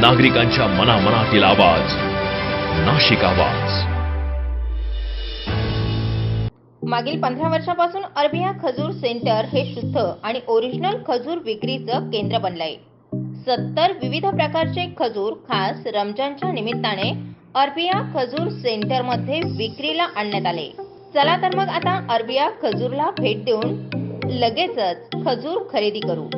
नागरिकांच्या मनामनातील आवाज, नाशिक आवाज. मागील 15 वर्षापासून अरबिया खजूर सेंटर हे शुद्ध आणि ओरिजिनल खजूर विक्रीचं केंद्र बनलंय. 70 विविध प्रकारचे खजूर खास रमजानच्या निमित्ताने अरबिया खजूर सेंटरमध्ये विक्रीला आणण्यात आले. चला तर मग आता अरबिया खजूरला भेट देऊन लगेचच खजूर खरेदी करू.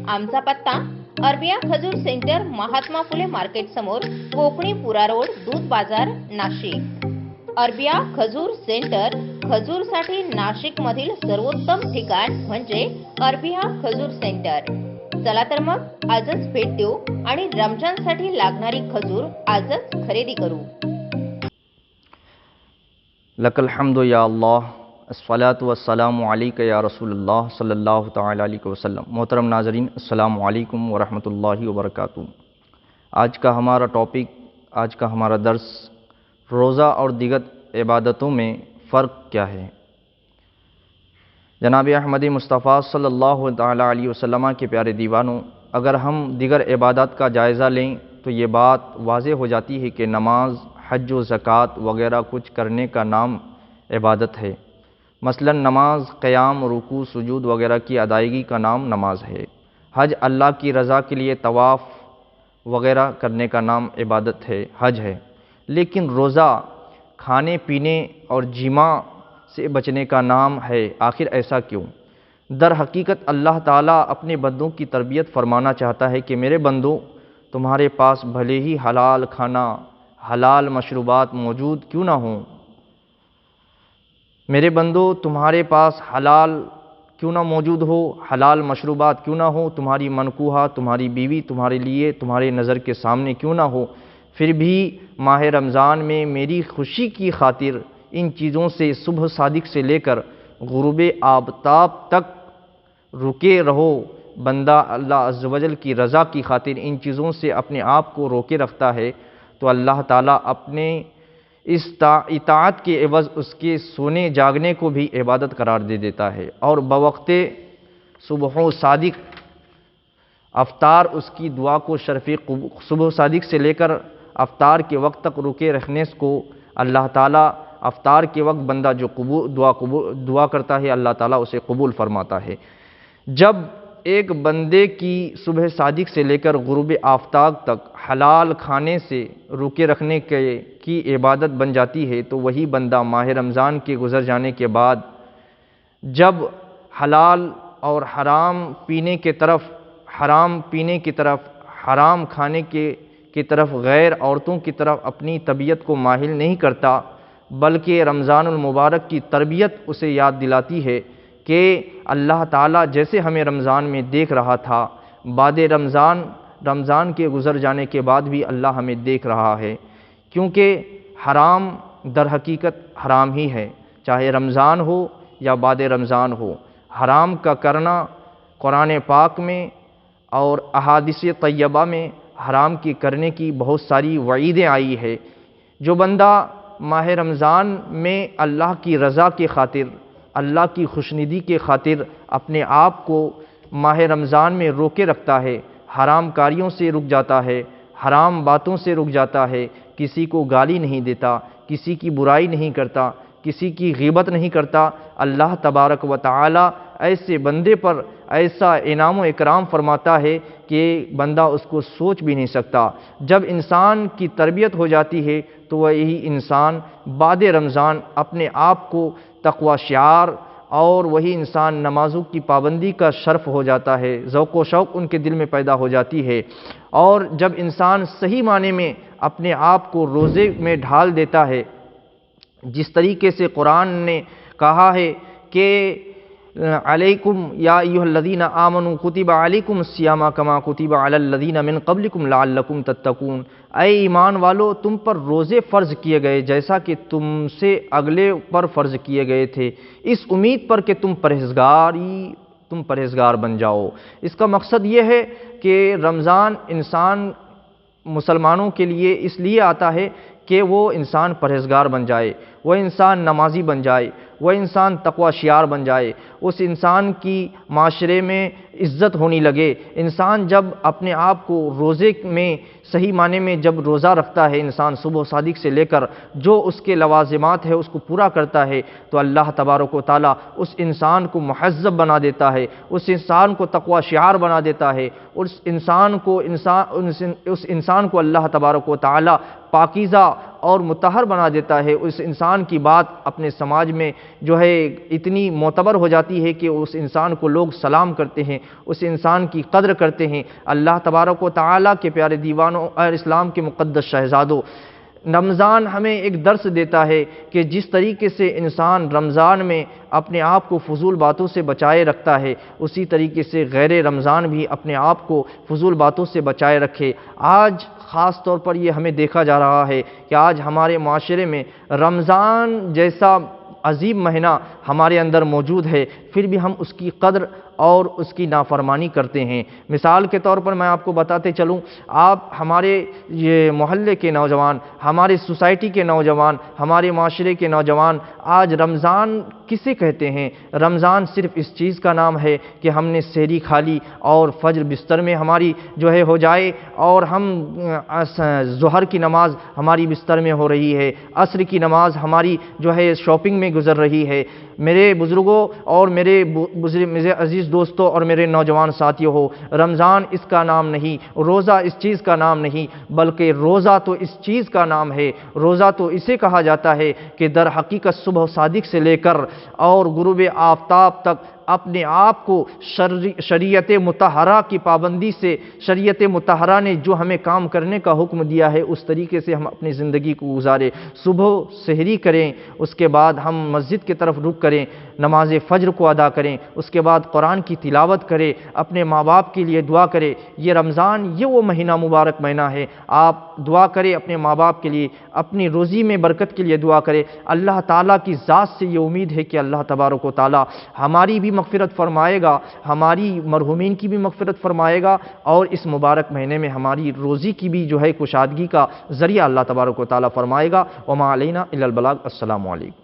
आमचा पत्ता अरबिया खजूर सेंटर, महात्मा फुले मार्केट समोर, कोकणी पुरा रोड, दूध बाजार, नाशिक. अरबिया खजूर सेंटर, खजूरसाठी नाशिक मधील सर्वोत्तम ठिकाण म्हणजे अरबिया खजूर सेंटर. चला तर मग आजच भेट देऊ आणि रमजानसाठी लागणारी खजूर आजच खरेदी करू. लकल हम्दु या अल्लाह, अस्सलातु वस्सलामु अलैका या रसूलुल्लाह सल्लल्लाहु तआला अलैहि वसल्लम. मोहतरम नाज़रीन, अस्सलामु अलैकुम व रहमतुल्लाहि व बरकातुहू. आज का हमारा टॉपिक, आज का हमारा दर्स, रोज़ा और दीगर इबादतों में फ़र्क क्या है. जनाब अहमद मुस्तफ़ा सल्लल्लाहु तआला अलैहि वसल्लम के प्यारे दीवानों, अगर हम दीगर इबादत का जायज़ा लें तो ये बात वाज़े हो जाती है कि नमाज, हज व ज़कात वगैरह कुछ करने का नाम इबादत है. मसलन नमाज, क़याम, रुकू, सुजूद वगैरह की अदायगी का नाम नमाज है. हज अल्लाह की रज़ा के लिए तवाफ़ वगैरह करने का नाम इबादत है, हज है. लेकिन रोज़ा खाने पीने और जिमा से बचने का नाम है. आखिर ऐसा क्यों? दर हकीकत अल्लाह ताला अपने बंदों की तरबियत फरमाना चाहता है कि मेरे बंदों, तुम्हारे पास भले ही हलाल खाना, हलाल मशरूबात मौजूद क्यों ना हों, मेरे बंदो तुम्हारे पास हलाल क्यों ना मौजूद हो, हलाल मशरूबात क्यों ना हो, तुम्हारी मनकूहा, तुम्हारी बीवी तुम्हारे लिए, तुम्हारे नज़र के सामने क्यों ना हो, फिर भी माह रमज़ान में मेरी खुशी की खातिर इन चीज़ों से सुबह सादिक से लेकर गुरूब आबताब तक रुके रहो. बंदा अल्लाह अज़्ज़ वजल की रज़ा की खातिर इन चीज़ों से अपने आप को रोके रखता है तो अल्लाह ताला अपने इस इताअत के एवज़ उसके सोने जागने को भी इबादत करार दे देता है और बवक्ते सुबह सादिक अफ्तार उसकी दुआ को सुबह सादिक से लेकर अफ्तार के वक्त तक रुके रखने को अल्लाह ताला अफ्तार के वक्त बंदा जो दुआ करता है, अल्लाह ताला उसे कबूल फरमाता है. जब एक बंदे की सुबह सादिक से लेकर गुरूब आफ्ताब तक हलाल खाने से रुके रखने की इबादत बन जाती है तो वही बंदा माह रमज़ान के गुज़र जाने के बाद जब हलाल और हराम पीने की तरफ, हराम खाने की तरफ, गैर औरतों की तरफ अपनी तबीयत को माहिल नहीं करता, बल्कि रमज़ानुल मुबारक की तरबियत उसे याद दिलाती है कि अल्लाह ताला जैसे हमें रमज़ान में देख रहा था, बाद रमज़ान के गुज़र जाने के बाद भी अल्लाह हमें देख रहा है. क्योंकि हराम दर हकीकत हराम ही है, चाहे रमज़ान हो या बाद रमज़ान हो. हराम का करना कुरान पाक में और अहादीस तय्यबा में हराम की करने की बहुत सारी वईदें आई है. जो बंदा माह रमज़ान में अल्लाह की रज़ा के खातिर, अल्लाह की खुशनुदी के खातिर अपने आप को माह रमज़ान में रोके रखता है, हराम कारियों से रुक जाता है, हराम बातों से रुक जाता है, किसी को गाली नहीं देता, किसी की बुराई नहीं करता, किसी की ग़ीबत नहीं करता, अल्लाह तबारक व तआला ऐसे बंदे पर ऐसा इनाम व इकराम फरमाता है कि बंदा उसको सोच भी नहीं सकता. जब इंसान की तरबियत हो जाती है तो वही इंसान बाद रमज़ान अपने आप को तक़वा शिआर और वही इंसान नमाज़ों की पाबंदी का शर्फ हो जाता है, ज़ौक़ व शौक़ उनके दिल में पैदा हो जाती है. और जब इंसान सही माने में अपने आप को रोज़े में ढाल देता है, जिस तरीके से कुरान ने कहा है कि अलैकुम या अय्युहल्लज़ीना आमनू कुतिबा अलैकुम सियामा कमा कुतिबा अलल्लज़ीना मिन क़ब्लिकुम लअल्लकुम तत्तकून. ऐ ईमान वालो, तुम पर रोज़े फ़र्ज़ किए गए जैसा कि तुमसे अगले पर फ़र्ज़ किए गए थे, इस उम्मीद पर कि तुम परहेज़गार बन जाओ. इसका मकसद ये है कि रमज़ान इंसान मुसलमानों के लिए इसलिए आता है कि वो इंसान परहेज़गार बन जाए, वह इंसान नमाजी बन जाए, وہ انسان تقوی شعار بن جائے، اس انسان کی معاشرے میں عزت ہونی لگے۔ انسان جب اپنے آپ کو روزے میں صحیح معنی میں جب روزہ رکھتا ہے، انسان صبح و صادق سے لے کر جو اس کے لوازمات ہے اس کو پورا کرتا ہے، تو اللہ تبارک و تعالیٰ اس انسان کو مہذب بنا دیتا ہے، اس انسان کو تقوی شعار بنا دیتا ہے، اس انسان کو اللہ تبارک و تعالیٰ پاکیزہ اور مطہر بنا دیتا ہے۔ اس انسان کی بات اپنے سماج میں جو ہے اتنی معتبر ہو جاتی ہے کہ اس انسان کو لوگ سلام کرتے ہیں، اس انسان کی قدر کرتے ہیں۔ اللہ تبارک و تعالیٰ کے پیارے دیوانوں اور اسلام کے مقدس شہزادوں، رمضان ہمیں ایک درس دیتا ہے کہ جس طریقے سے انسان رمضان میں اپنے آپ کو فضول باتوں سے بچائے رکھتا ہے، اسی طریقے سے غیر رمضان بھی اپنے آپ کو فضول باتوں سے بچائے رکھے۔ آج خاص طور پر یہ ہمیں دیکھا جا رہا ہے کہ آج ہمارے معاشرے میں رمضان جیسا عظیم مہینہ ہمارے اندر موجود ہے، پھر بھی ہم اس کی قدر اور اس کی نافرمانی کرتے ہیں۔ مثال کے طور پر میں آپ کو بتاتے چلوں، آپ ہمارے یہ محلے کے نوجوان، ہمارے سوسائٹی کے نوجوان، ہمارے معاشرے کے نوجوان آج رمضان کسے کہتے ہیں؟ رمضان صرف اس چیز کا نام ہے کہ ہم نے سحری کھا لی اور فجر بستر میں ہماری جو ہے ہو جائے، اور ہم ظہر کی نماز ہماری بستر میں ہو رہی ہے، عصر کی نماز ہماری جو ہے شاپنگ میں گزر رہی ہے۔ میرے بزرگوں اور میرے عزیز دوستوں اور میرے نوجوان ساتھیوں ہو، رمضان اس کا نام نہیں، روزہ اس چیز کا نام نہیں، بلکہ روزہ تو اس چیز کا نام ہے۔ روزہ تو اسے کہا جاتا ہے کہ در حقیقت صبح و صادق سے لے کر اور غروب آفتاب تک اپنے آپ کو شریعت مطہرہ کی پابندی سے، شریعت مطہرہ نے جو ہمیں کام کرنے کا حکم دیا ہے اس طریقے سے ہم اپنی زندگی کو گزاریں۔ صبح سحری کریں، اس کے بعد ہم مسجد کی طرف رخ کریں، نماز فجر کو ادا کریں، اس کے بعد قرآن کی تلاوت کریں، اپنے ماں باپ کے لیے دعا کریں۔ یہ رمضان یہ وہ مہینہ مبارک مہینہ ہے، آپ دعا کریں اپنے ماں باپ کے لیے، اپنی روزی میں برکت کے لیے دعا کریں۔ اللہ تعالیٰ کی ذات سے یہ امید ہے کہ اللہ تبارک و تعالیٰ ہماری بھی مغفرت فرمائے گا، ہماری مرحومین کی بھی مغفرت فرمائے گا، اور اس مبارک مہینے میں ہماری روزی کی بھی جو ہے کشادگی کا ذریعہ اللہ تبارک و تعالیٰ فرمائے گا۔ وما علینا الا البلاغ۔ السلام علیکم۔